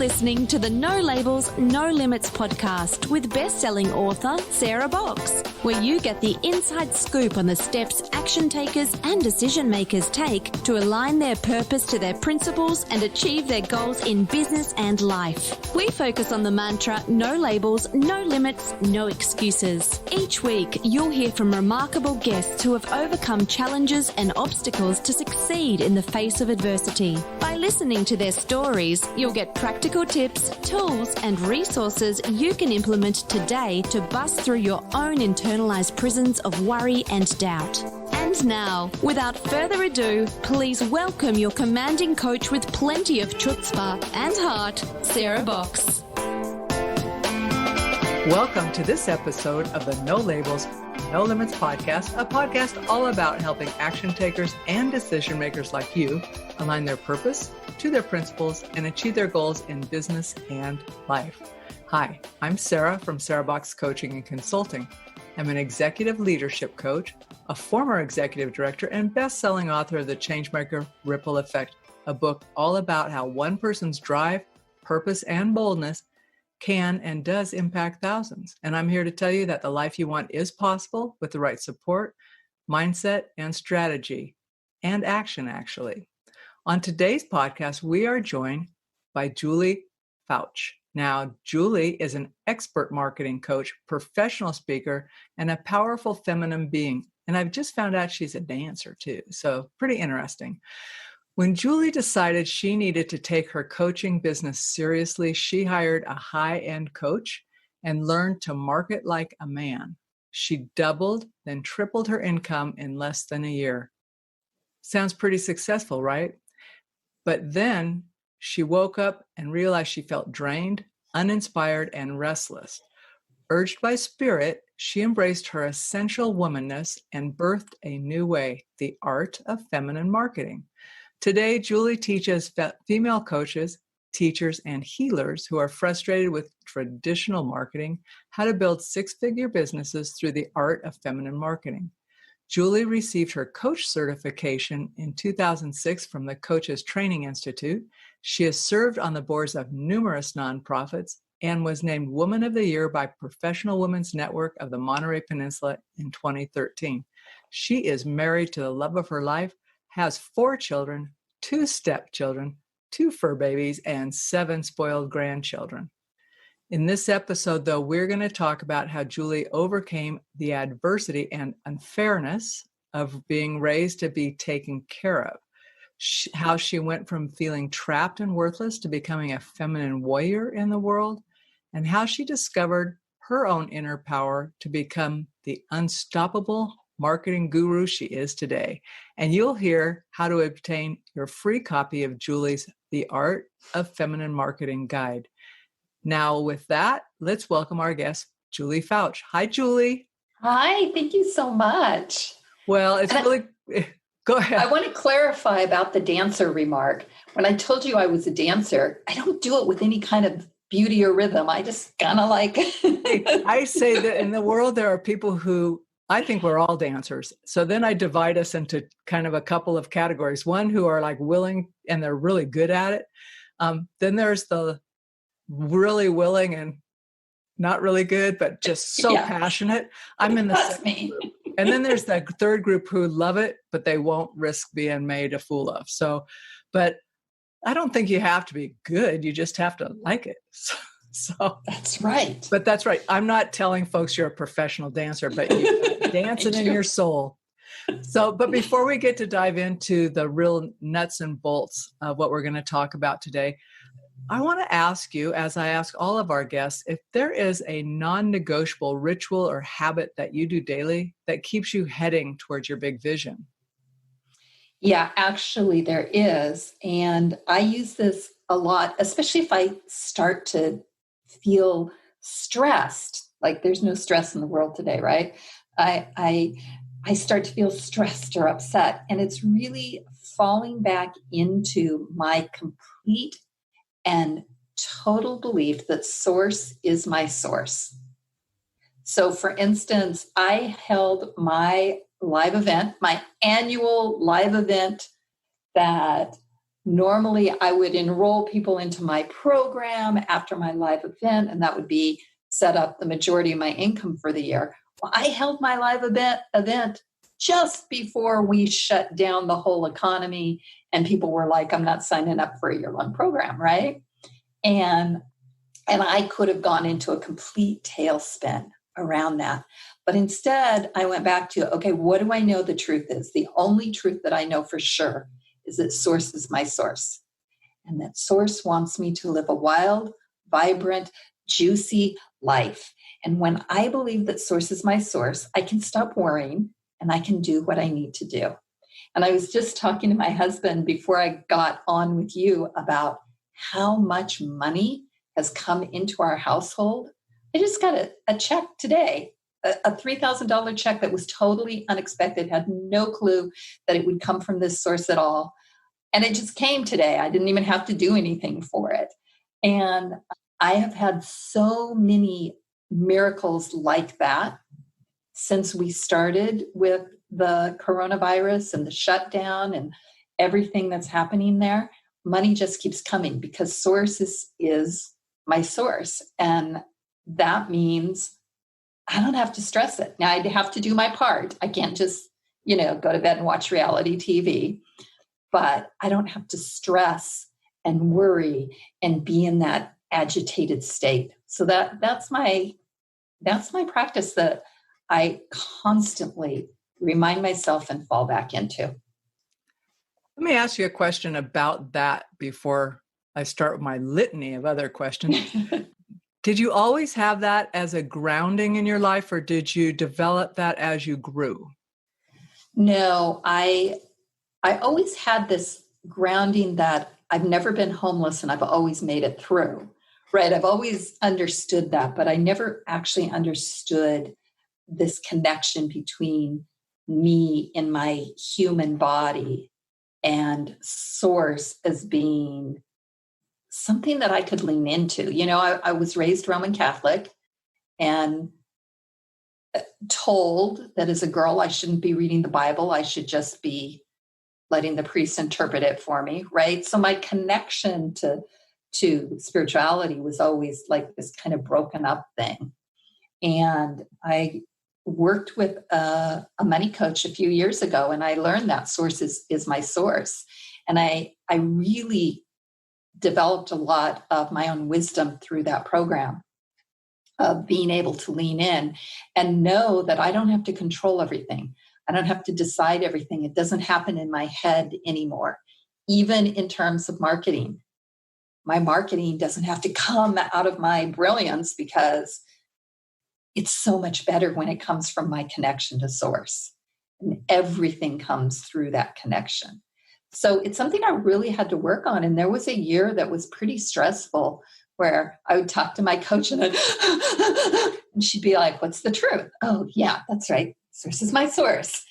listening to the No Labels, No Limits podcast with best-selling author Sarah Box, where you get the inside scoop on the steps action takers and decision makers take to align their purpose to their principles and achieve their goals in business and life. We focus on the mantra, no labels, no limits, no excuses. Each week, you'll hear from remarkable guests who have overcome challenges and obstacles to succeed in the face of adversity. By listening to their stories, you'll get practical tips, tools, and resources you can implement today to bust through your own internalized prisons of worry and doubt. And now, without further ado, please welcome your commanding coach with plenty of chutzpah and heart, Sarah Box. Welcome to this episode of the No Labels, No Limits podcast, a podcast all about helping action takers and decision makers like you align their purpose to their principles and achieve their goals in business and life. Hi, I'm Sarah from Sarah Box Coaching and Consulting. I'm an executive leadership coach, a former executive director, and best-selling author of The Changemaker Ripple Effect, a book all about how one person's drive, purpose, and boldness can and does impact thousands. And I'm here to tell you that the life you want is possible with the right support, mindset, and strategy, and action, actually. On today's podcast, we are joined by Julie Foucht. Now, Julie is an expert marketing coach, professional speaker, and a powerful feminine being. And I've just found out she's a dancer too. So pretty interesting. When Julie decided she needed to take her coaching business seriously, she hired a high-end coach and learned to market like a man. She doubled, then tripled her income in less than a year. Sounds pretty successful, right? But then she woke up and realized she felt drained, uninspired, and restless. Urged by spirit, she embraced her essential womanness and birthed a new way, the art of feminine marketing. Today, Julie teaches female coaches, teachers, and healers who are frustrated with traditional marketing how to build six-figure businesses through the art of feminine marketing. Julie received her coach certification in 2006 from the Coaches Training Institute. She has served on the boards of numerous nonprofits and was named Woman of the Year by Professional Women's Network of the Monterey Peninsula in 2013. She is married to the love of her life, has 4 children, 2 stepchildren, 2 fur babies, and 7 spoiled grandchildren. In this episode, though, we're going to talk about how Julie overcame the adversity and unfairness of being raised to be taken care of, how she went from feeling trapped and worthless to becoming a feminine warrior in the world, and how she discovered her own inner power to become the unstoppable marketing guru she is today. And you'll hear how to obtain your free copy of Julie's The Art of Feminine Marketing Guide. Now, with that, let's welcome our guest, Julie Foucht. Hi, Julie. Hi, thank you so much. Well, it's really... Go ahead. I want to clarify about the dancer remark. When I told you I was a dancer, I don't do it with any kind of beauty or rhythm. I just kind of like... I say that in the world, there are people who... I think we're all dancers. So then I divide us into kind of a couple of categories. One who are like willing and they're really good at it. Then there's the really willing and not really good, but just so passionate. I'm in the second group. And then there's that third group who love it, but they won't risk being made a fool of. So, but I don't think you have to be good. You just have to like it. So that's right. But that's right. I'm not telling folks you're a professional dancer, but you dance it in your soul. So, but before we get to dive into the real nuts and bolts of what we're going to talk about today, I want to ask you, as I ask all of our guests, if there is a non-negotiable ritual or habit that you do daily that keeps you heading towards your big vision. Yeah, actually there is. And I use this a lot, especially if I start to feel stressed. Like there's no stress in the world today, right? I start to feel stressed or upset. And it's really falling back into my complete and total belief that source is my source. So for instance, I held my live event, my annual live event that normally I would enroll people into my program after my live event, and that would be set up the majority of my income for the year. Well, I held my live event just before we shut down the whole economy, and people were like, I'm not signing up for a year-long program, right? And I could have gone into a complete tailspin around that. But instead, I went back to, okay, what do I know the truth is? The only truth that I know for sure is that source is my source. And that source wants me to live a wild, vibrant, juicy life. And when I believe that source is my source, I can stop worrying and I can do what I need to do. And I was just talking to my husband before I got on with you about how much money has come into our household. I just got a check today, a $3,000 check that was totally unexpected, had no clue that it would come from this source at all. And it just came today. I didn't even have to do anything for it. And I have had so many miracles like that since we started with the coronavirus and the shutdown and everything that's happening there. Money just keeps coming because source is my source. And that means I don't have to stress it. Now I have to do my part. I can't just, go to bed and watch reality TV, but I don't have to stress and worry and be in that agitated state. So that's my practice that I constantly remind myself and fall back into. Let me ask you a question about that before I start with my litany of other questions. Did you always have that as a grounding in your life, or did you develop that as you grew? No, I always had this grounding that I've never been homeless and I've always made it through, right? I've always understood that, but I never actually understood this connection between me and my human body and source as being something that I could lean into. I was raised Roman Catholic and told that as a girl, I shouldn't be reading the Bible. I should just be letting the priest interpret it for me, right? So my connection to spirituality was always like this kind of broken up thing. And I worked with a money coach a few years ago, and I learned that source is my source. And I really developed a lot of my own wisdom through that program of being able to lean in and know that I don't have to control everything. I don't have to decide everything. It doesn't happen in my head anymore. Even in terms of marketing, my marketing doesn't have to come out of my brilliance because it's so much better when it comes from my connection to source. And everything comes through that connection. So it's something I really had to work on. And there was a year that was pretty stressful where I would talk to my coach and she'd be like, what's the truth? Oh, yeah, that's right. Source is my source.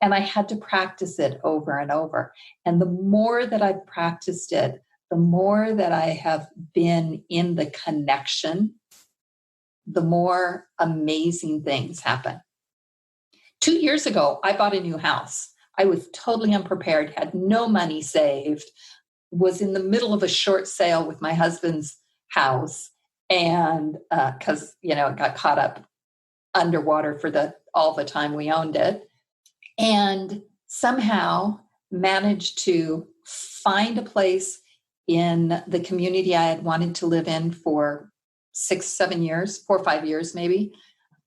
And I had to practice it over and over. And the more that I've practiced it, the more that I have been in the connection, the more amazing things happen. 2 years ago, I bought a new house. I was totally unprepared, had no money saved, was in the middle of a short sale with my husband's house. And because, it got caught up underwater for all the time we owned it. And somehow managed to find a place in the community I had wanted to live in for 6-7 years, 4 or 5 years maybe.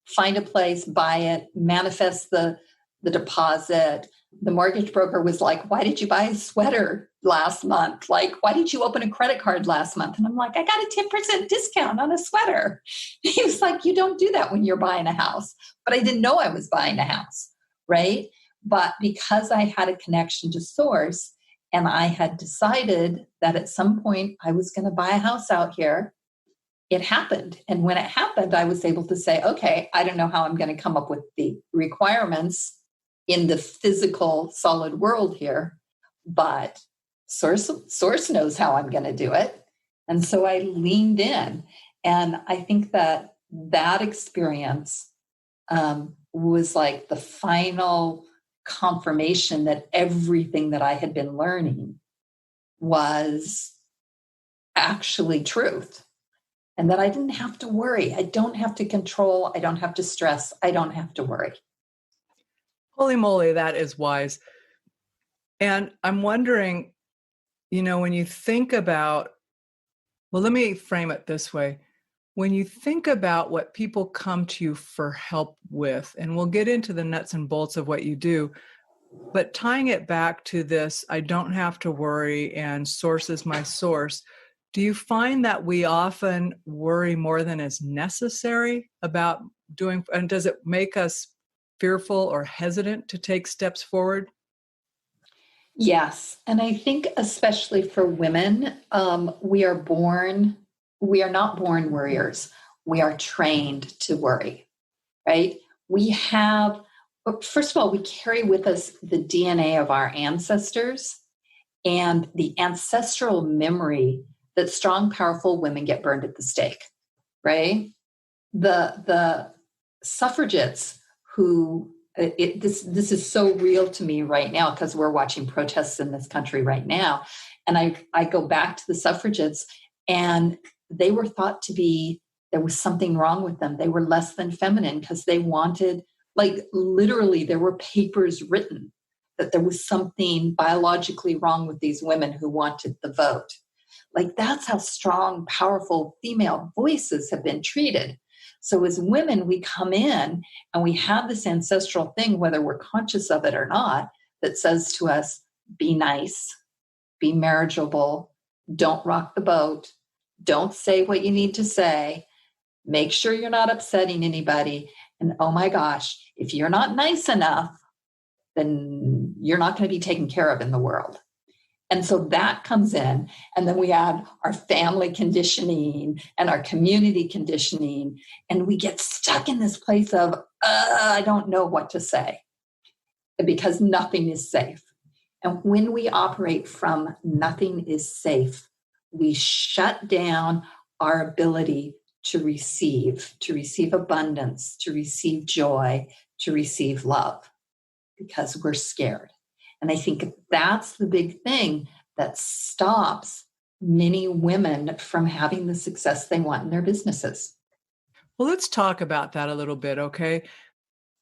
Find a place, buy it, manifest the deposit. The mortgage broker was like, why did you buy a sweater last month? Like, why did you open a credit card last month? And I'm like, I got a 10% discount on a sweater. He was like, you don't do that when you're buying a house. But I didn't know I was buying a house, right? But because I had a connection to source and I had decided that at some point I was going to buy a house out here, it happened. And when it happened, I was able to say, okay, I don't know how I'm going to come up with the requirements in the physical solid world here, but source knows how I'm going to do it. And so I leaned in. And I think that experience was like the final confirmation that everything that I had been learning was actually truth. And that I didn't have to worry. I don't have to control. I don't have to stress. I don't have to worry. Holy moly, that is wise. And I'm wondering, when you think about, well, let me frame it this way. When you think about what people come to you for help with, and we'll get into the nuts and bolts of what you do, but tying it back to this, I don't have to worry and source is my source. Do you find that we often worry more than is necessary about doing, and does it make us fearful or hesitant to take steps forward? Yes. And I think especially for women, we are not born worriers. We are trained to worry, right? First of all, we carry with us the DNA of our ancestors and the ancestral memory that strong, powerful women get burned at the stake, right? The suffragettes who, this is so real to me right now because we're watching protests in this country right now. And I go back to the suffragettes, and they were thought to be, there was something wrong with them. They were less than feminine because they wanted, like literally there were papers written that there was something biologically wrong with these women who wanted the vote. Like that's how strong, powerful female voices have been treated. So as women, we come in and we have this ancestral thing, whether we're conscious of it or not, that says to us, be nice, be marriageable, don't rock the boat, don't say what you need to say, make sure you're not upsetting anybody. And oh my gosh, if you're not nice enough, then you're not going to be taken care of in the world. And so that comes in, and then we add our family conditioning and our community conditioning, and we get stuck in this place of, I don't know what to say, because nothing is safe. And when we operate from nothing is safe, we shut down our ability to receive abundance, to receive joy, to receive love, because we're scared. And I think that's the big thing that stops many women from having the success they want in their businesses. Well, let's talk about that a little bit, okay?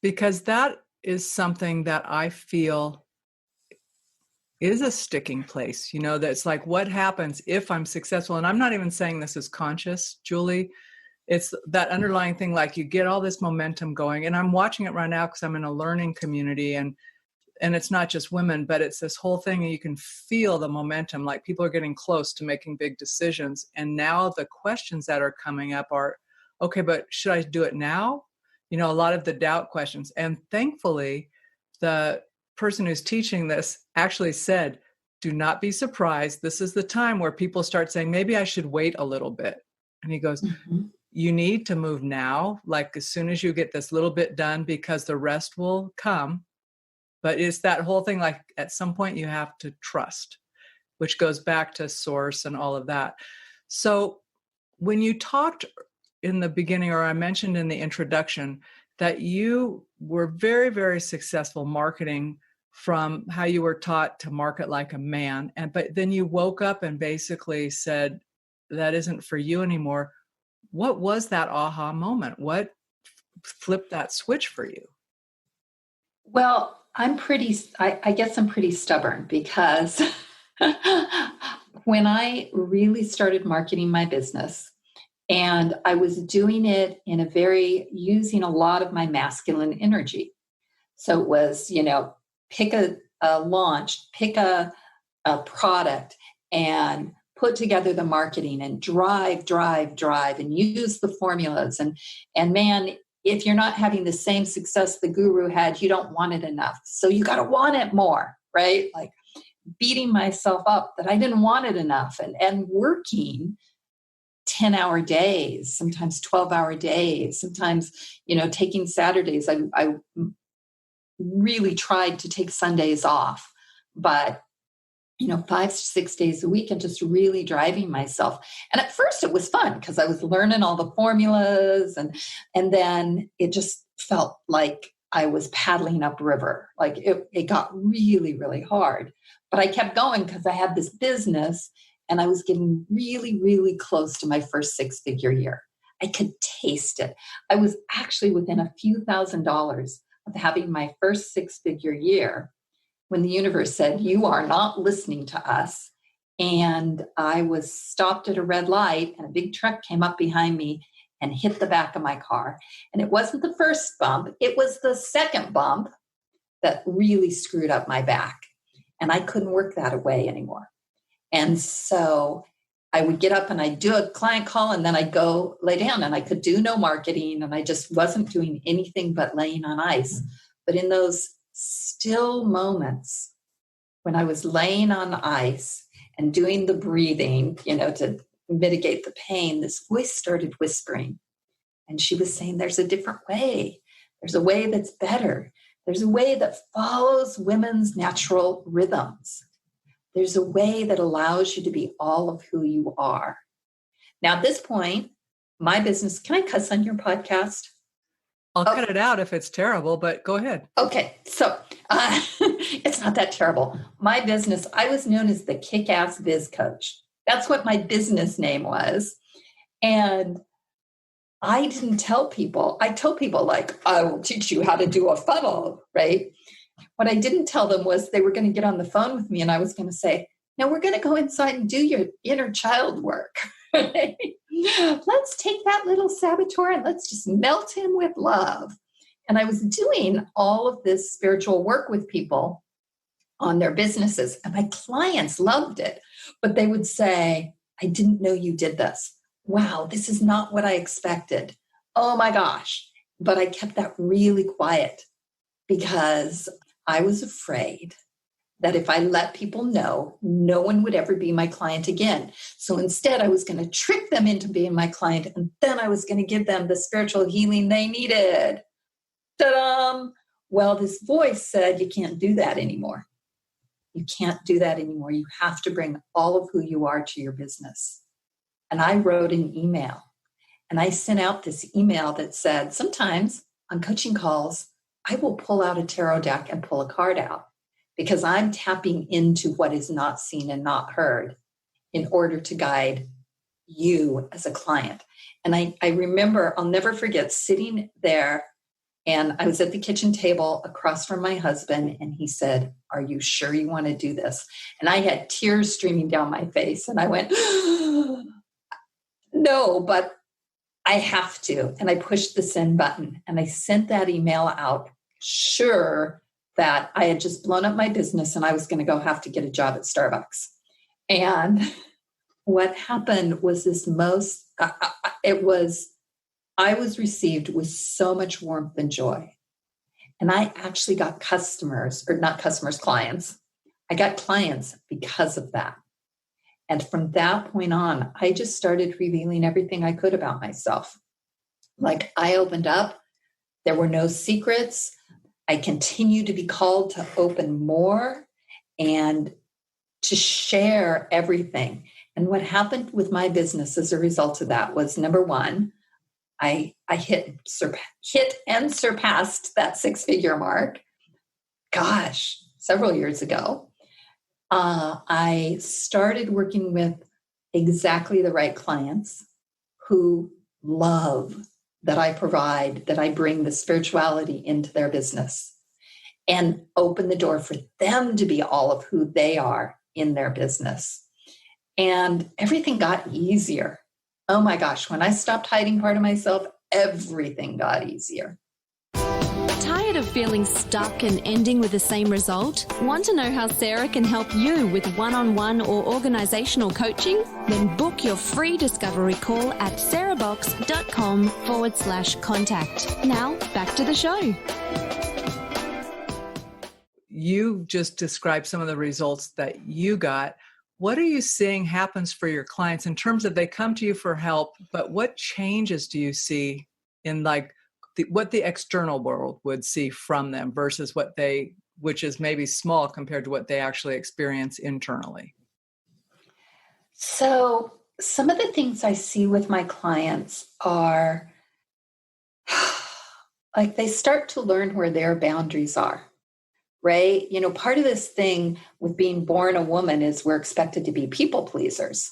Because that is something that I feel is a sticking place, that's like, what happens if I'm successful? And I'm not even saying this is conscious, Julie. It's that underlying thing, like you get all this momentum going, and I'm watching it right now because I'm in a learning community, and it's not just women, but it's this whole thing, and you can feel the momentum, like people are getting close to making big decisions. And now the questions that are coming up are, okay, but should I do it now? A lot of the doubt questions. And thankfully, the person who's teaching this actually said, do not be surprised. This is the time where people start saying, maybe I should wait a little bit. And he goes, you need to move now, like as soon as you get this little bit done, because the rest will come. But it's that whole thing, like at some point you have to trust, which goes back to source and all of that. So when you talked in the beginning, or I mentioned in the introduction, that you were very, very successful marketing from how you were taught to market like a man. But then you woke up and basically said, that isn't for you anymore. What was that aha moment? What flipped that switch for you? Well, I guess I'm pretty stubborn, because when I really started marketing my business, and I was doing it using a lot of my masculine energy. So it was, pick a launch, pick a product, and put together the marketing and drive, and use the formulas. And man, if you're not having the same success the guru had, you don't want it enough. So you got to want it more, right? Like beating myself up that I didn't want it enough, and working 10-hour days, sometimes 12-hour days, sometimes, taking Saturdays. I really tried to take Sundays off, but 5-6 days a week, and just really driving myself. And at first it was fun because I was learning all the formulas, and then it just felt like I was paddling upriver. Like it got really, really hard. But I kept going because I had this business and I was getting really, really close to my first six-figure year. I could taste it. I was actually within a few $1,000s of having my first six-figure year when the universe said, you are not listening to us. And I was stopped at a red light and a big truck came up behind me and hit the back of my car. And it wasn't the first bump, it was the second bump that really screwed up my back. And I couldn't work that away anymore. And so I would get up and I'd do a client call and then I'd go lay down, and I could do no marketing and I just wasn't doing anything but laying on ice. But in those still moments when I was laying on ice and doing the breathing, to mitigate the pain, this voice started whispering. And she was saying, there's a different way. There's a way that's better. There's a way that follows women's natural rhythms. There's a way that allows you to be all of who you are. Now, at this point, my business, can I cuss on your podcast? I'll cut it out if it's terrible, but go ahead. Okay. So it's not that terrible. My business, I was known as the kick-ass biz coach. That's what my business name was. And I didn't tell people. I told people, like, I will teach you how to do a funnel, right? What I didn't tell them was they were going to get on the phone with me and I was going to say, now we're going to go inside and do your inner child work. Let's take that little saboteur and let's just melt him with love. And I was doing all of this spiritual work with people on their businesses, and my clients loved it. But they would say, I didn't know you did this. Wow, this is not what I expected. Oh my gosh. But I kept that really quiet because I was afraid that if I let people know, no one would ever be my client again. So instead, I was going to trick them into being my client, and then I was going to give them the spiritual healing they needed. Ta-da! Well, this voice said, you can't do that anymore. You can't do that anymore. You have to bring all of who you are to your business. And I wrote an email, and I sent out this email that said, sometimes on coaching calls, I will pull out a tarot deck and pull a card out because I'm tapping into what is not seen and not heard in order to guide you as a client. And I remember, I'll never forget sitting there, and I was at the kitchen table across from my husband, and he said, are you sure you want to do this? And I had tears streaming down my face, and I went, no, but I have to. And I pushed the send button, and I sent that email out, sure that I had just blown up my business and I was going to go have to get a job at Starbucks. And what happened was I was received with so much warmth and joy. And I actually got clients. I got clients because of that. And from that point on, I just started revealing everything I could about myself. Like, I opened up. There were no secrets. I continued to be called to open more and to share everything. And what happened with my business as a result of that was, number one, I hit and surpassed that six-figure mark. Gosh, several years ago. I started working with exactly the right clients who love that I provide, that I bring the spirituality into their business and open the door for them to be all of who they are in their business. And everything got easier. Oh my gosh, when I stopped hiding part of myself, everything got easier. Tired of feeling stuck and ending with the same result? Want to know how Sarah can help you with one-on-one or organizational coaching? Then book your free discovery call at sarahbox.com/contact. Now, back to the show. You just described some of the results that you got. What are you seeing happens for your clients in terms of they come to you for help, but what changes do you see in what the external world would see from them versus which is maybe small compared to what they actually experience internally? So some of the things I see with my clients are like they start to learn where their boundaries are, right? Part of this thing with being born a woman is we're expected to be people pleasers,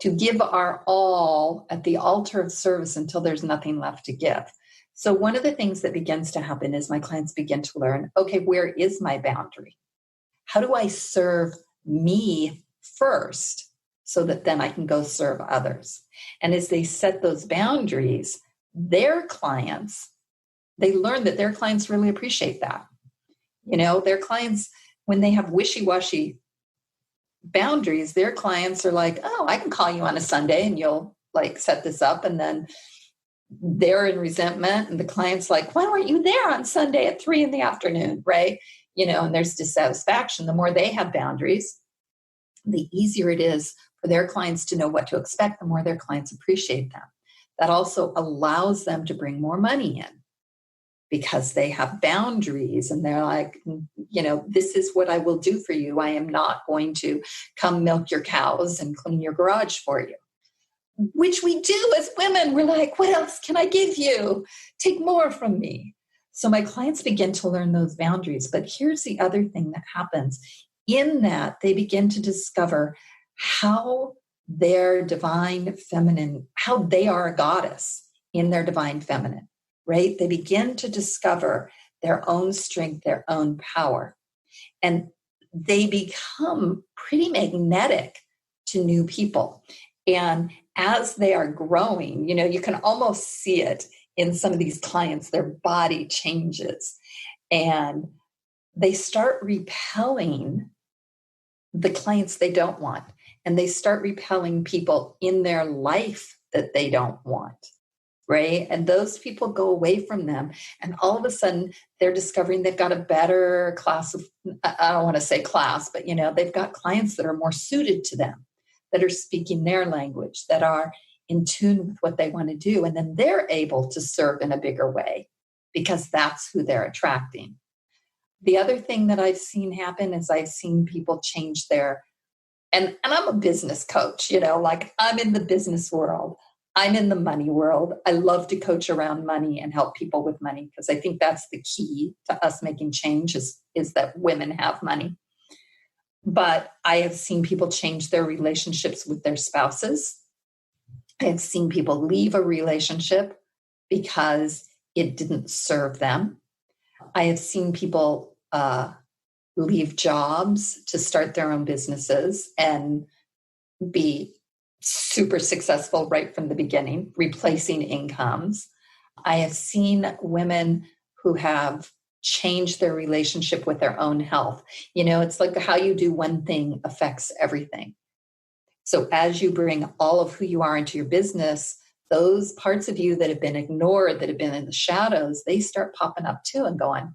to give our all at the altar of service until there's nothing left to give. So one of the things that begins to happen is my clients begin to learn, okay, where is my boundary? How do I serve me first so that then I can go serve others? And as they set those boundaries, their clients, they learn that their clients really appreciate that. Their clients, when they have wishy-washy boundaries, their clients are like, oh, I can call you on a Sunday and you'll like set this up. And then they're in resentment and the client's like, why weren't you there on Sunday at 3 p.m, right? And there's dissatisfaction. The more they have boundaries, the easier it is for their clients to know what to expect, the more their clients appreciate them. That also allows them to bring more money in because they have boundaries and they're like, this is what I will do for you. I am not going to come milk your cows and clean your garage for you, which we do as women. We're like, what else can I give you? Take more from me. So my clients begin to learn those boundaries. But here's the other thing that happens. In that, they begin to discover how their divine feminine, how they are a goddess in their divine feminine, right? They begin to discover their own strength, their own power. And they become pretty magnetic to new people. And as they are growing, you can almost see it in some of these clients, their body changes and they start repelling the clients they don't want. And they start repelling people in their life that they don't want, right? And those people go away from them. And all of a sudden they're discovering they've got a better class of, I don't want to say class, but they've got clients that are more suited to them, that are speaking their language, that are in tune with what they want to do. And then they're able to serve in a bigger way because that's who they're attracting. The other thing that I've seen happen is I've seen people change their, and I'm a business coach, like I'm in the business world. I'm in the money world. I love to coach around money and help people with money because I think that's the key to us making change is that women have money. But I have seen people change their relationships with their spouses. I have seen people leave a relationship because it didn't serve them. I have seen people leave jobs to start their own businesses and be super successful right from the beginning, replacing incomes. I have seen women who have changed their relationship with their own health. It's like how you do one thing affects everything. So as you bring all of who you are into your business, those parts of you that have been ignored, that have been in the shadows, they start popping up too and going,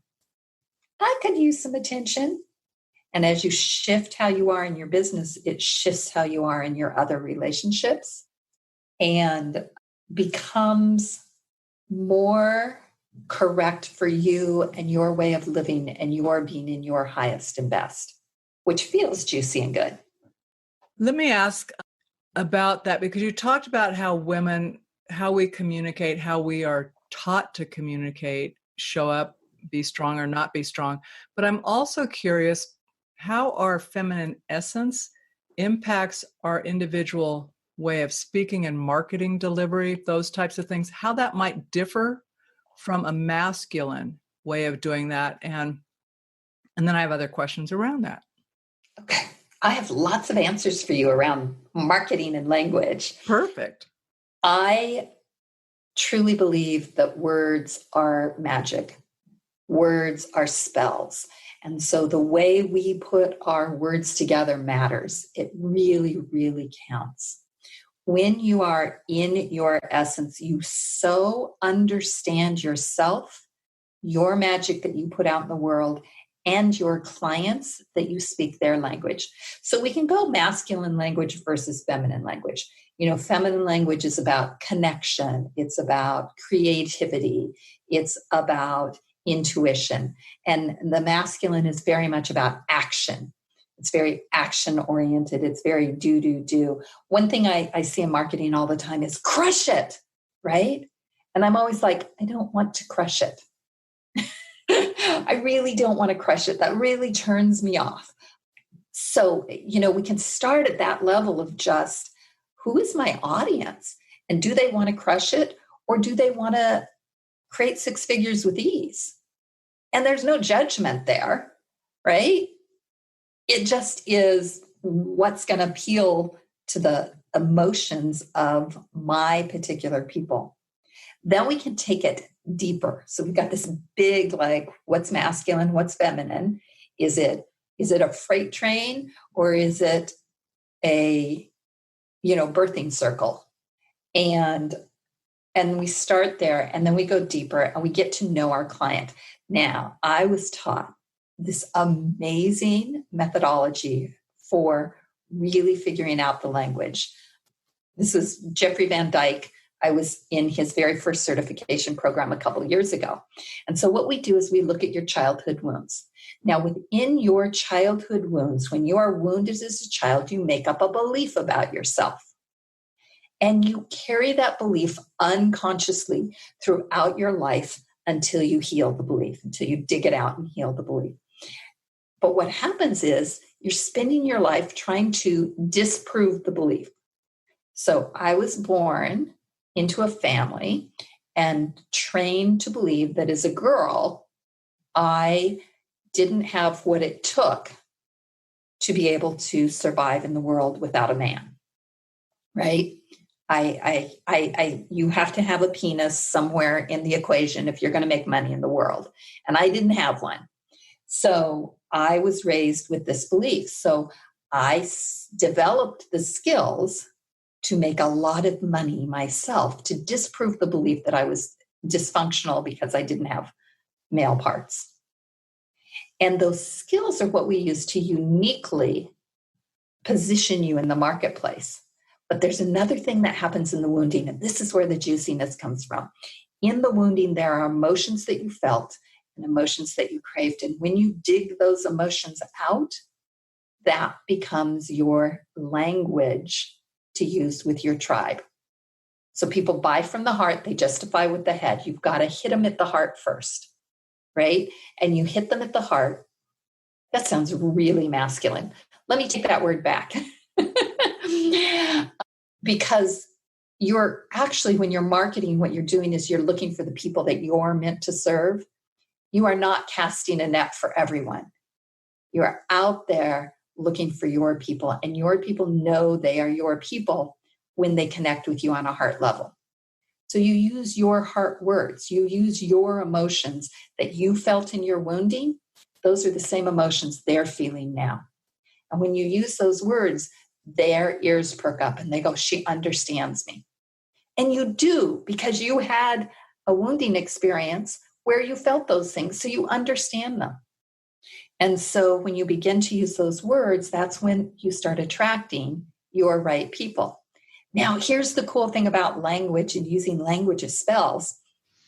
I could use some attention. And as you shift how you are in your business, it shifts how you are in your other relationships and becomes more correct for you and your way of living and your being in your highest and best, which feels juicy and good. Let me ask about that because you talked about how women, how we communicate, how we are taught to communicate, show up, be strong or not be strong. But I'm also curious how our feminine essence impacts our individual way of speaking and marketing delivery, those types of things, how that might differ from a masculine way of doing that. And then I have other questions around that. Okay. I have lots of answers for you around marketing and language. Perfect. I truly believe that words are magic. Words are spells. And so the way we put our words together matters. It really, really counts. When you are in your essence, you so understand yourself, your magic that you put out in the world, and your clients that you speak their language. So we can go masculine language versus feminine language. Feminine language is about connection. It's about creativity. It's about intuition. And the masculine is very much about action. It's very action oriented. It's very do. One thing I see in marketing all the time is crush it, right? And I'm always like, I don't want to crush it. I really don't want to crush it. That really turns me off. So, we can start at that level of just, who is my audience? And do they want to crush it? Or do they want to create six figures with ease? And there's no judgment there, right? It just is what's going to appeal to the emotions of my particular people. Then we can take it deeper. So we've got this big, what's masculine, what's feminine? Is it a freight train, or is it a, birthing circle? And we start there, and then we go deeper and we get to know our client. Now, I was taught this amazing methodology for really figuring out the language. This is Jeffrey Van Dyke. I was in his very first certification program a couple of years ago. And so what we do is we look at your childhood wounds. Now, within your childhood wounds, when you are wounded as a child, you make up a belief about yourself. And you carry that belief unconsciously throughout your life until you heal the belief, until you dig it out and heal the belief. But what happens is you're spending your life trying to disprove the belief. So I was born into a family and trained to believe that as a girl, I didn't have what it took to be able to survive in the world without a man, right? You have to have a penis somewhere in the equation if you're going to make money in the world. And I didn't have one. So I was raised with this belief. So I developed the skills to make a lot of money myself to disprove the belief that I was dysfunctional because I didn't have male parts. And those skills are what we use to uniquely position you in the marketplace. But there's another thing that happens in the wounding, and this is where the juiciness comes from. In the wounding, there are emotions that you felt and emotions that you craved. And when you dig those emotions out, that becomes your language to use with your tribe. So people buy from the heart, they justify with the head. You've got to hit them at the heart first, right? And you hit them at the heart. That sounds really masculine. Let me take that word back. Because you're actually, when you're marketing, what you're doing is you're looking for the people that you're meant to serve. You are not casting a net for everyone. You are out there looking for your people, and your people know they are your people when they connect with you on a heart level. So you use your heart words, you use your emotions that you felt in your wounding. Those are the same emotions they're feeling now. And when you use those words, their ears perk up and they go, she understands me. And you do, because you had a wounding experience where you felt those things, so you understand them. And so when you begin to use those words, that's when you start attracting your right people. Now, here's the cool thing about language and using language as spells,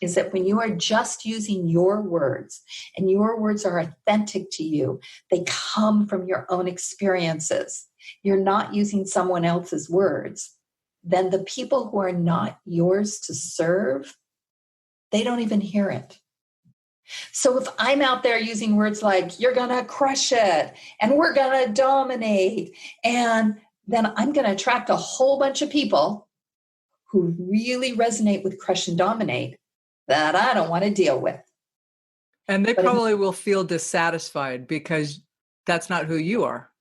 is that when you are just using your words and your words are authentic to you, they come from your own experiences. You're not using someone else's words. Then the people who are not yours to serve, they don't even hear it. So if I'm out there using words like, you're going to crush it, and we're going to dominate, and then I'm going to attract a whole bunch of people who really resonate with crush and dominate that I don't want to deal with. And they probably will feel dissatisfied because that's not who you are.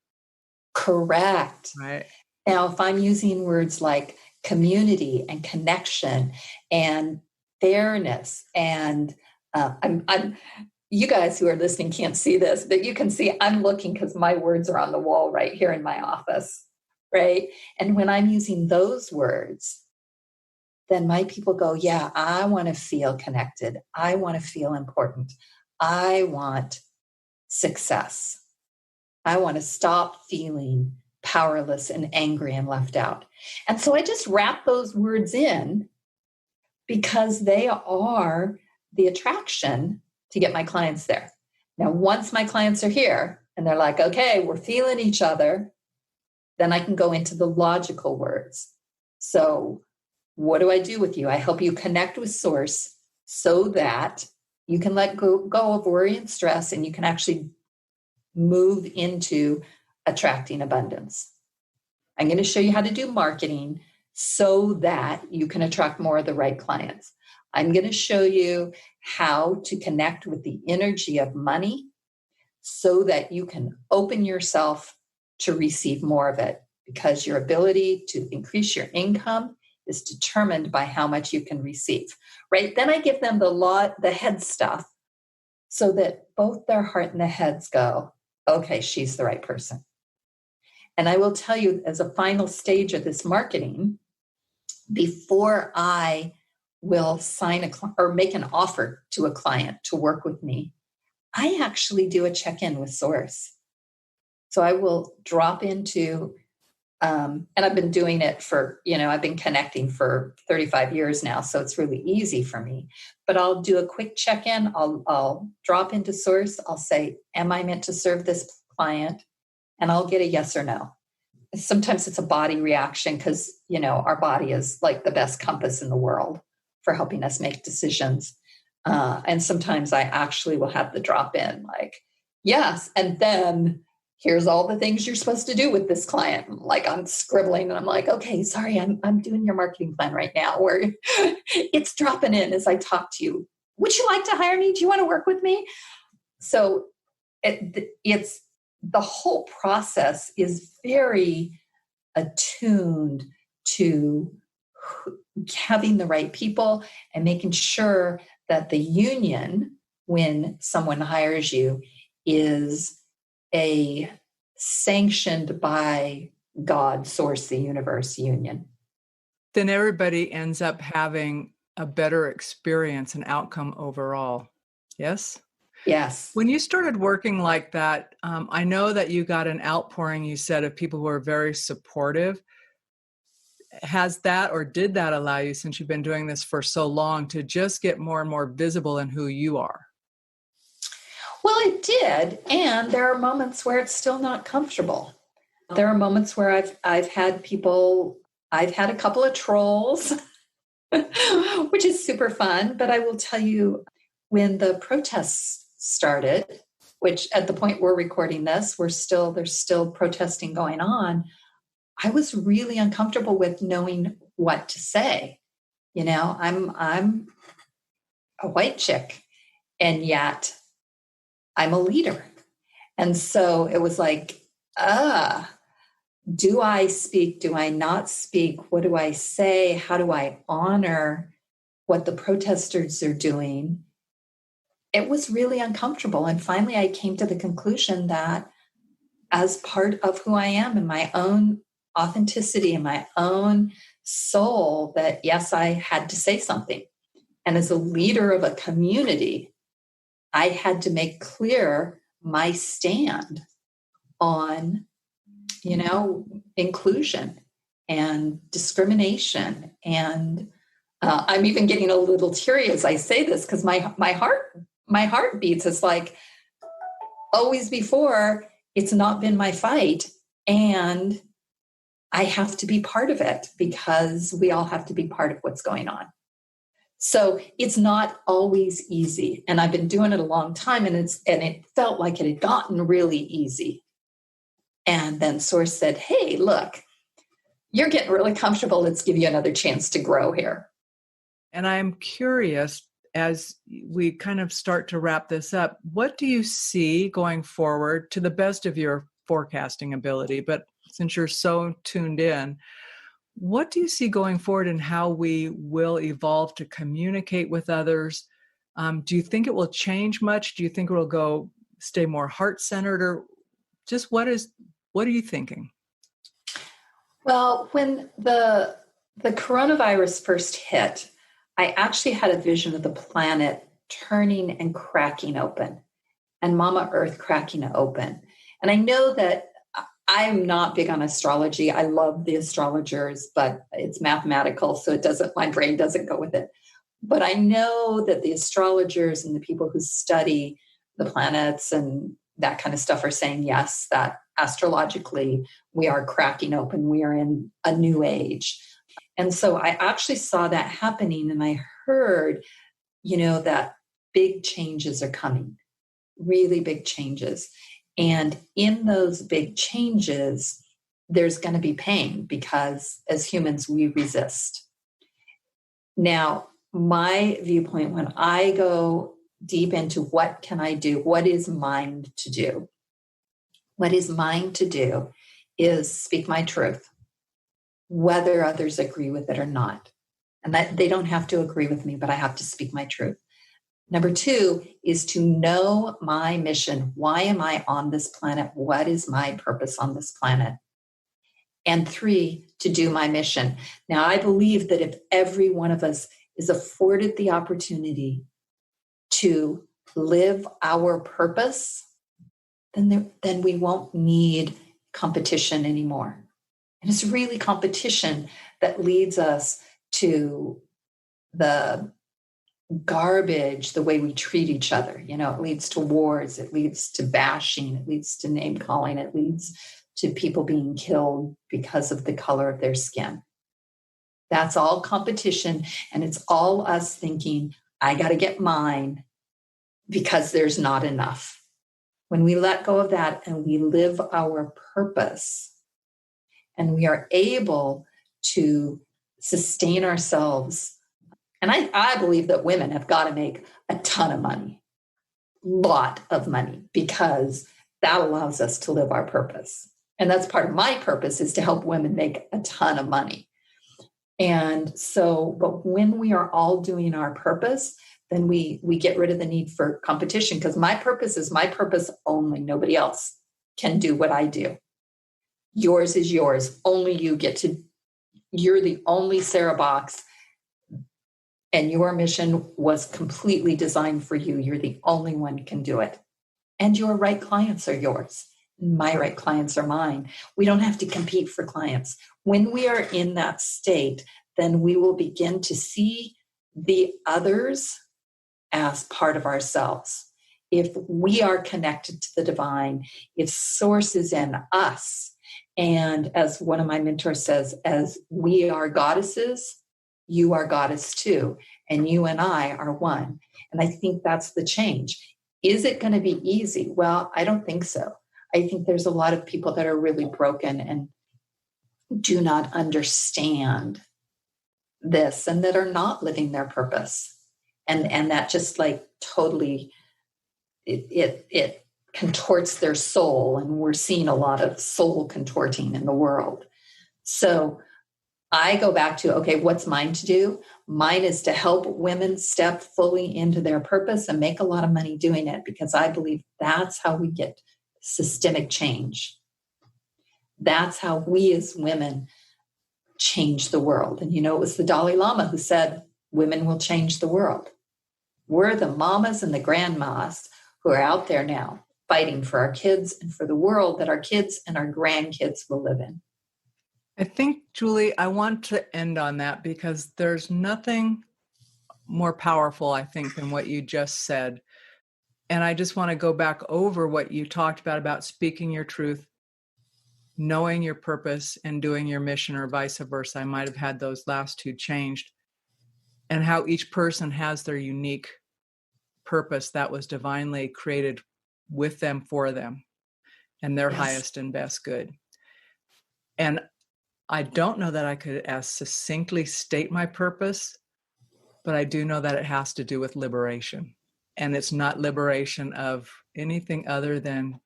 Correct. Right. Now, if I'm using words like community and connection and fairness, and I'm you guys who are listening can't see this, but you can see I'm looking because my words are on the wall right here in my office, right? And when I'm using those words, then my people go, yeah, I want to feel connected. I want to feel important. I want success. I want to stop feeling powerless and angry and left out. And so I just wrap those words in because they are the attraction to get my clients there. Now, once my clients are here and they're like, okay, we're feeling each other, then I can go into the logical words. So what do I do with you? I help you connect with source so that you can let go of worry and stress, and you can actually move into attracting abundance. I'm going to show you how to do marketing so that you can attract more of the right clients. I'm going to show you how to connect with the energy of money so that you can open yourself to receive more of it, because your ability to increase your income is determined by how much you can receive, right? Then I give them the head stuff so that both their heart and the heads go, okay, she's the right person. And I will tell you, as a final stage of this marketing, before I will sign or make an offer to a client to work with me, I actually do a check-in with source. So I will drop into, and I've been doing it for, I've been connecting for 35 years now, so it's really easy for me. But I'll do a quick check-in. I'll drop into source. I'll say, am I meant to serve this client? And I'll get a yes or no. Sometimes it's a body reaction because, our body is like the best compass in the world for helping us make decisions. And sometimes I actually will have the drop in like, yes. And then here's all the things you're supposed to do with this client. Like I'm scribbling and I'm like, okay, sorry, I'm doing your marketing plan right now, where it's dropping in as I talk to you. Would you like to hire me? Do you want to work with me? So it's the whole process is very attuned to having the right people and making sure that the union, when someone hires you, is a sanctioned by God, source, the universe union. Then everybody ends up having a better experience and outcome overall. Yes? Yes. When you started working like that, I know that you got an outpouring, you said, of people who are very supportive. Has that, or did that allow you, since you've been doing this for so long, to just get more and more visible in who you are? Well, it did. And there are moments where it's still not comfortable. There are moments where I've had a couple of trolls, which is super fun. But I will tell you, when the protests started, which at the point we're recording this, there's still protesting going on, I was really uncomfortable with knowing what to say. I'm a white chick, and yet I'm a leader. And so it was like, do I speak? Do I not speak? What do I say? How do I honor what the protesters are doing? It was really uncomfortable. And finally, I came to the conclusion that as part of who I am and my own authenticity and my own soul, that yes, I had to say something. And as a leader of a community, I had to make clear my stand on, inclusion and discrimination. And I'm even getting a little teary as I say this, because my heart beats. It's like always before, it's not been my fight. And I have to be part of it, because we all have to be part of what's going on. So it's not always easy. And I've been doing it a long time, and it felt like it had gotten really easy. And then Source said, hey, look, you're getting really comfortable. Let's give you another chance to grow here. And I'm curious, as we kind of start to wrap this up, what do you see going forward, to the best of your forecasting ability? But since you're so tuned in, what do you see going forward in how we will evolve to communicate with others? Do you think it will change much? Do you think it will stay more heart-centered, or just what are you thinking? Well, when the coronavirus first hit, I actually had a vision of the planet turning and cracking open, and Mama Earth cracking open. And I know that I'm not big on astrology. I love the astrologers, but it's mathematical, so my brain doesn't go with it. But I know that the astrologers and the people who study the planets and that kind of stuff are saying, yes, that astrologically we are cracking open. We are in a new age. And so I actually saw that happening, and I heard, that big changes are coming, really big changes. And in those big changes, there's going to be pain because as humans, we resist. Now, my viewpoint, when I go deep into what can I do, what is mine to do? What is mine to do is speak my truth, whether others agree with it or not. And that they don't have to agree with me, but I have to speak my truth. Number 2 is to know my mission. Why am I on this planet? What is my purpose on this planet? And 3, to do my mission. Now, I believe that if every one of us is afforded the opportunity to live our purpose, then we won't need competition anymore. And it's really competition that leads us to the garbage, the way we treat each other. It leads to wars, it leads to bashing, it leads to name calling, it leads to people being killed because of the color of their skin. That's all competition, and it's all us thinking, I got to get mine because there's not enough. When we let go of that and we live our purpose, and we are able to sustain ourselves. And I believe that women have got to make a ton of money, lot of money, because that allows us to live our purpose. And that's part of my purpose, is to help women make a ton of money. And so, but when we are all doing our purpose, then we get rid of the need for competition, because my purpose is my purpose only. Nobody else can do what I do. Yours is yours. Only you get to, you're the only Sarah Box, and your mission was completely designed for you. You're the only one who can do it. And your right clients are yours. My right clients are mine. We don't have to compete for clients. When we are in that state, then we will begin to see the others as part of ourselves. If we are connected to the divine, if source is in us, and as one of my mentors says, as we are goddesses, you are goddess too, and you and I are one. And I think that's the change. Is it going to be easy? Well, I don't think so. I think there's a lot of people that are really broken and do not understand this, and that are not living their purpose. And that just like totally, it contorts their soul, and we're seeing a lot of soul contorting in the world. So I go back to, okay, what's mine to do? Mine is to help women step fully into their purpose and make a lot of money doing it, because I believe that's how we get systemic change. That's how we as women change the world. And it was the Dalai Lama who said, women will change the world. We're the mamas and the grandmas who are out there now fighting for our kids and for the world that our kids and our grandkids will live in. I think, Julie, I want to end on that, because there's nothing more powerful, I think, than what you just said. And I just want to go back over what you talked about speaking your truth, knowing your purpose, and doing your mission, or vice versa. I might have had those last two changed. And how each person has their unique purpose that was divinely created with them, for them, and their highest and best good. And I don't know that I could as succinctly state my purpose, but I do know that it has to do with liberation. And it's not liberation of anything other than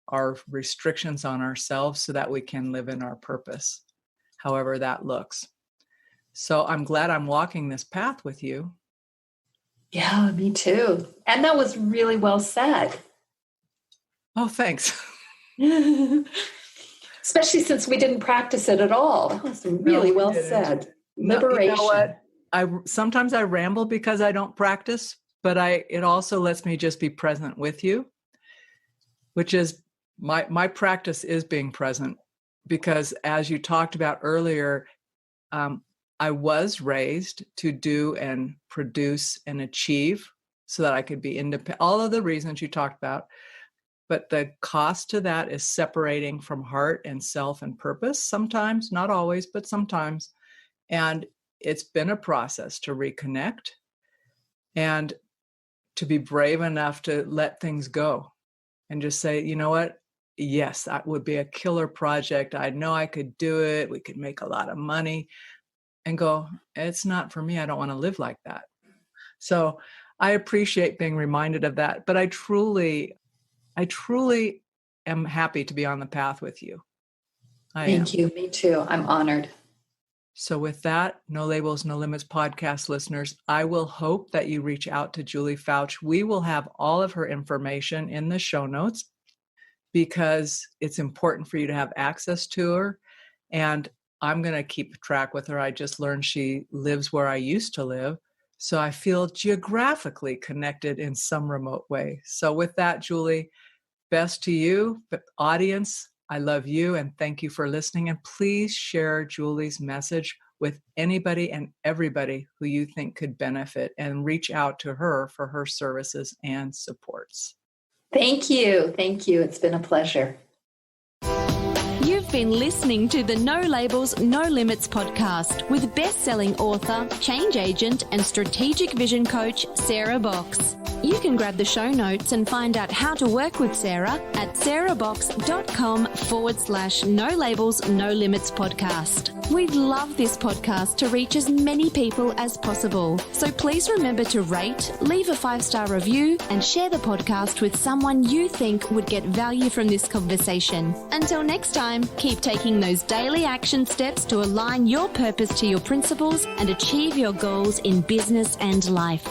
our restrictions on ourselves, so that we can live in our purpose, however that looks. So I'm glad I'm walking this path with you. Yeah, me too. And that was really well said. Oh, thanks. Especially since we didn't practice it at all. That was really well said. Liberation. You know what? Sometimes I ramble because I don't practice, but it also lets me just be present with you, which is my practice is being present, because as you talked about earlier, I was raised to do and produce and achieve so that I could be independent. All of the reasons you talked about. But the cost to that is separating from heart and self and purpose sometimes, not always, but sometimes. And it's been a process to reconnect and to be brave enough to let things go and just say, you know what? Yes, that would be a killer project. I know I could do it. We could make a lot of money, and go, it's not for me. I don't want to live like that. So I appreciate being reminded of that, but I truly am happy to be on the path with you. Thank you. Me too. I'm honored. So with that, No Labels, No Limits podcast listeners, I will hope that you reach out to Julie Foucht. We will have all of her information in the show notes because it's important for you to have access to her. And I'm going to keep track with her. I just learned she lives where I used to live. So I feel geographically connected in some remote way. So with that, Julie, best to you, but audience, I love you and thank you for listening. And please share Julie's message with anybody and everybody who you think could benefit, and reach out to her for her services and supports. Thank you. Thank you. It's been a pleasure. You've been listening to the No Labels, No Limits podcast with best-selling author, change agent, and strategic vision coach, Sarah Box. You can grab the show notes and find out how to work with Sarah at sarahbox.com/No Labels, No Limits podcast. We'd love this podcast to reach as many people as possible. So please remember to rate, leave a 5-star review, and share the podcast with someone you think would get value from this conversation. Until next time, keep taking those daily action steps to align your purpose to your principles and achieve your goals in business and life.